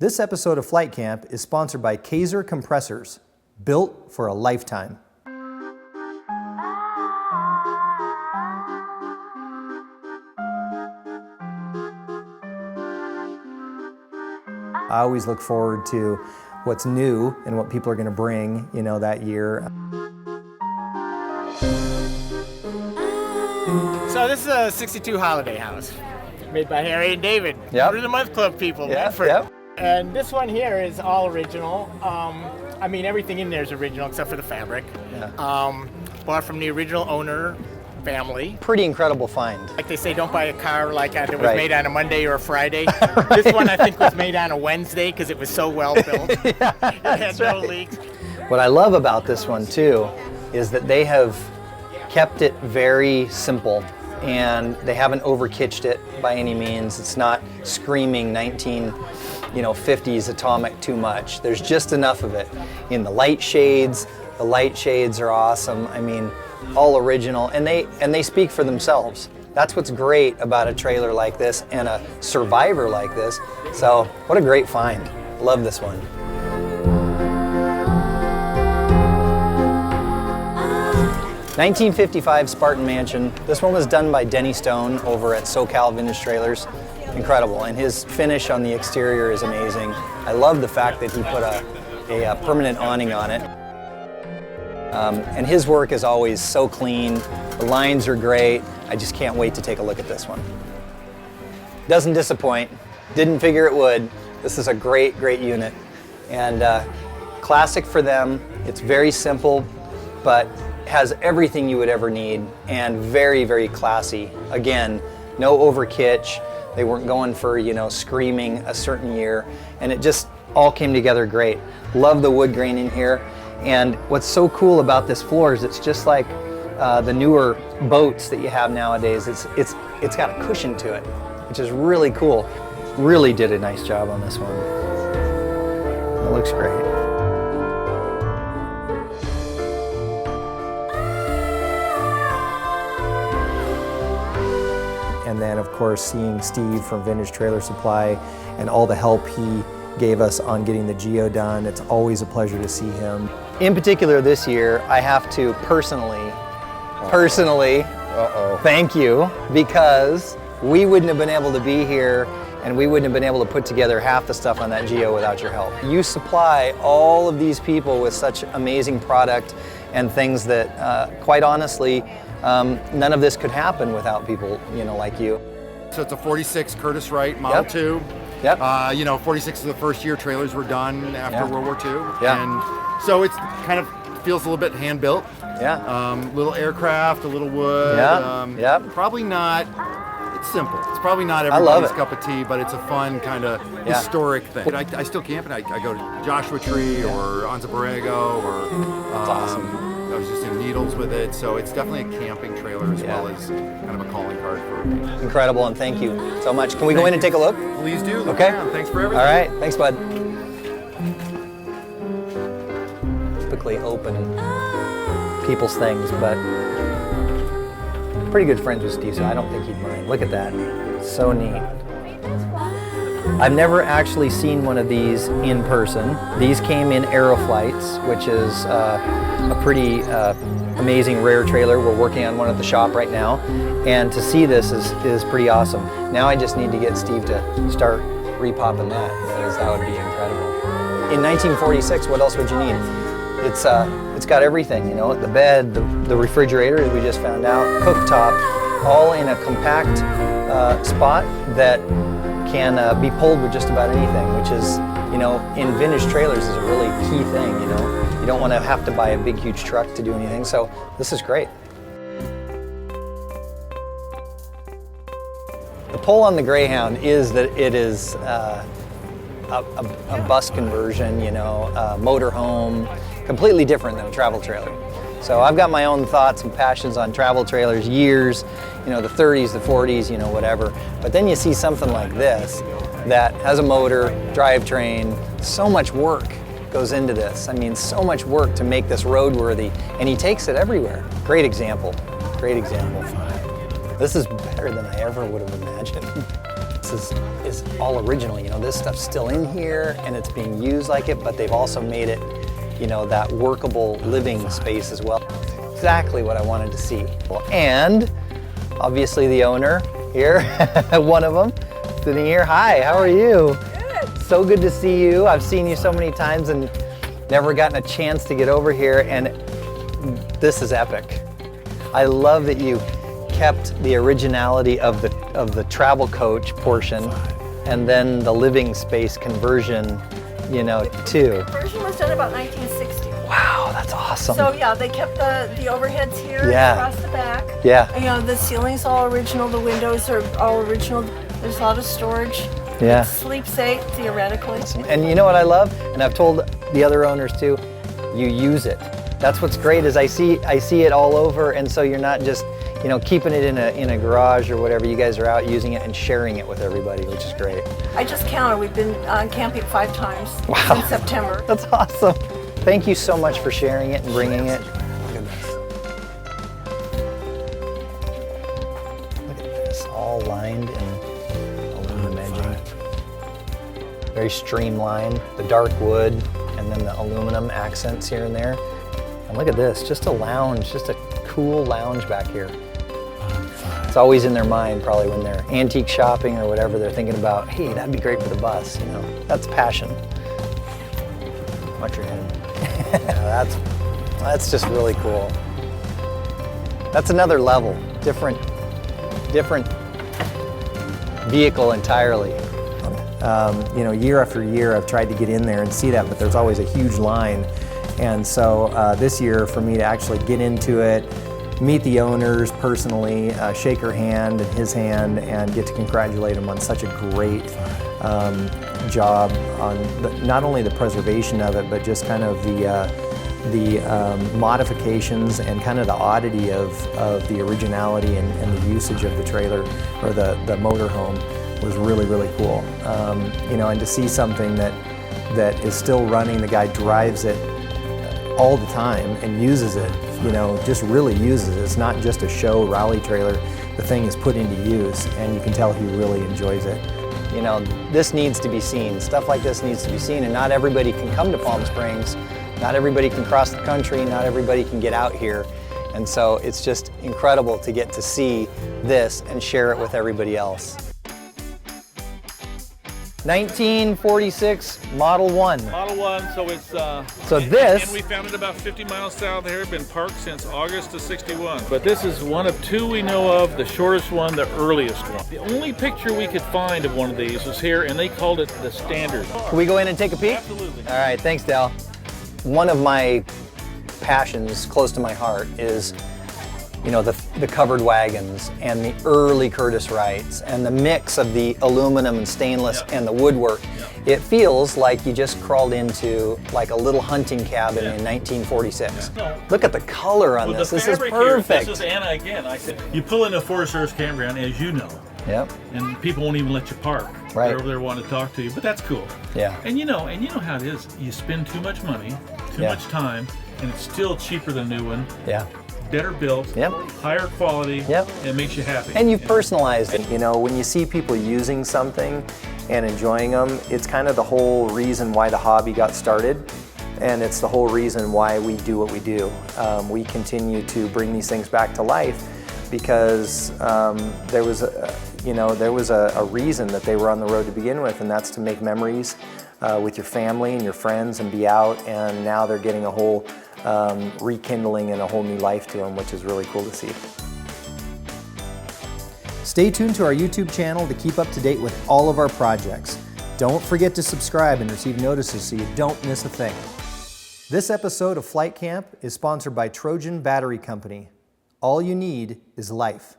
This episode of Flyte Camp is sponsored by Kaiser Compressors, built for a lifetime. I always look forward to what's new and what people are going to bring, that year. So this is a 62 holiday house made by Harry and David. Yep. We're the Month Club people. Yep. And this one here is all original. I mean, everything in there is original except for the fabric. Yeah. Bought from the original owner family. Pretty incredible find. Like they say, don't buy a car like that was Right. made on a Monday or a Friday. This one I think was made on a Wednesday because it was so well built. It had no leaks. What I love about this one too is that they have kept it very simple and they haven't overkitched it by any means. It's not screaming 1950s atomic too much. There's just enough of it in the light shades. The light shades are awesome. I mean, all original, and they speak for themselves. That's what's great about a trailer like this and a survivor like this. So what a great find. Love this one. (1955) Spartan Mansion. This one was done by Denny Stone over at SoCal Vintage Trailers. Incredible, and his finish on the exterior is amazing. I love the fact that he put a permanent awning on it. And his work is always so clean. The lines are great. I just can't wait to take a look at this one. Doesn't disappoint. Didn't figure it would. This is a great unit. And classic for them. It's very simple, but has everything you would ever need and very classy. Again, no overkitsch. They weren't going for, screaming a certain year. And it just all came together great. Love the wood grain in here. And what's so cool about this floor is it's just like the newer boats that you have nowadays. It's got a cushion to it, which is really cool. Really did a nice job on this one. It looks great. And then of course seeing Steve from Vintage Trailer Supply and all the help he gave us on getting the Geo done. It's always a pleasure to see him. In particular this year, I have to personally, thank you, because we wouldn't have been able to be here and we wouldn't have been able to put together half the stuff on that Geo without your help. You supply all of these people with such amazing product and things that, quite honestly, none of this could happen without people, like you. So it's a 46 Curtiss Wright Model 2. Yep. 46 is the first year trailers were done after World War II. Yeah. And so it's kind of feels a little bit hand-built. Yeah. Little aircraft, a little wood. Probably not, it's simple. It's probably not everybody's cup of tea, but it's a fun kind of historic thing. I still camp and I go to Joshua Tree or Anza Borrego or That's awesome. I was just in Needles with it, so it's definitely a camping trailer as well as kind of a calling card for me. Incredible, and thank you so much. Can we go in and take a look? Please do. Okay. Thanks for everything. All right. Thanks, bud. Typically open people's things, but pretty good friends with Steve, so I don't think he'd mind. Look at that. So neat. I've never actually seen one of these in person. These came in Aero flights, which is a pretty amazing rare trailer. We're working on one at the shop right now, and to see this is pretty awesome. Now I just need to get Steve to start repopping that, because that would be incredible. In 1946, what else would you need? It's got everything, the bed, the refrigerator, as we just found out, cooktop, all in a compact spot that can be pulled with just about anything, which is, in vintage trailers is a really key thing, You don't want to have to buy a big, huge truck to do anything, so this is great. The pull on the Greyhound is that it is a bus conversion, motorhome, completely different than a travel trailer. So I've got my own thoughts and passions on travel trailers, years, the 30s, the 40s, whatever. But then you see something like this that has a motor, drivetrain, so much work goes into this. I mean, so much work to make this roadworthy, and he takes it everywhere. Great example, great example. This is better than I ever would have imagined. this is all original. You know, this stuff's still in here and it's being used like it, but they've also made it, you know, that workable living space as well. Exactly what I wanted to see. And obviously the owner here, one of them, sitting here. Hi, how are you? Good. So good to see you. I've seen you so many times and never gotten a chance to get over here, and this is epic. I love that you kept the originality of the travel coach portion and then the living space conversion, you know, too. The conversion was done about 1960. Wow, that's awesome. So yeah, they kept the overheads here across the back. Yeah. And, you know, the ceiling's all original, the windows are all original. There's a lot of storage. Yeah. It sleeps safe, theoretically. And you know what I love? And I've told the other owners too, you use it. That's what's great is I see it all over, and so you're not just, you know, keeping it in a garage or whatever. You guys are out using it and sharing it with everybody, which is great. I just counted. We've been camping 5 times since September. That's awesome. Thank you so much for sharing it and bringing it. Look at this. Look at this, all lined in aluminum edging. Very streamlined, the dark wood and then the aluminum accents here and there. And look at this, just a lounge, just a cool lounge back here. It's always in their mind probably when they're antique shopping or whatever, they're thinking about, hey, that'd be great for the bus, you know. That's passion. Watch your head. Yeah, that's just really cool. That's another level, different vehicle entirely. You know, year after year I've tried to get in there and see that, but there's always a huge line. And so this year for me to actually get into it, meet the owners personally, shake her hand and his hand, and get to congratulate him on such a great job on not only the preservation of it, but just kind of the modifications and kind of the oddity of the originality and the usage of the trailer or the motorhome was really, really cool. You know, and to see something that is still running, the guy drives it all the time and uses it, you know, just really uses it. It's not just a show rally trailer. The thing is put into use and you can tell he really enjoys it. You know, this needs to be seen. Stuff like this needs to be seen, and not everybody can come to Palm Springs. Not everybody can cross the country. Not everybody can get out here. And so it's just incredible to get to see this and share it with everybody else. 1946 Model 1. Model 1, so it's... so this... And we found it about 50 miles south here, been parked since August of '61. But this is one of 2 we know of, the shortest one, the earliest one. The only picture we could find of one of these was here, and they called it the standard. Can we go in and take a peek? Absolutely. All right, thanks, Dal. One of my passions close to my heart is, you know, the covered wagons and the early Curtiss Wrights and the mix of the aluminum and stainless and the woodwork. It feels like you just crawled into like a little hunting cabin in 1946. Look at the color on this. This is perfect. This is Anna again. I said, you pull into a Forest Service campground, as you know. Yep. And people won't even let you park. Right. They're over there wanting to talk to you, but that's cool. Yeah. And you know how it is. You spend too much money, too much time, and it's still cheaper than a new one. Yeah. Better built, higher quality, it makes you happy. And you've personalized it. You know, when you see people using something and enjoying them, it's kind of the whole reason why the hobby got started, and it's the whole reason why we do what we do. We continue to bring these things back to life because there was a reason that they were on the road to begin with, and that's to make memories with your family and your friends and be out, and now they're getting a whole rekindling and a whole new life to them, which is really cool to see. Stay tuned to our YouTube channel to keep up to date with all of our projects. Don't forget to subscribe and receive notices so you don't miss a thing. This episode of Flyte Camp is sponsored by Trojan Battery Company. All you need is life.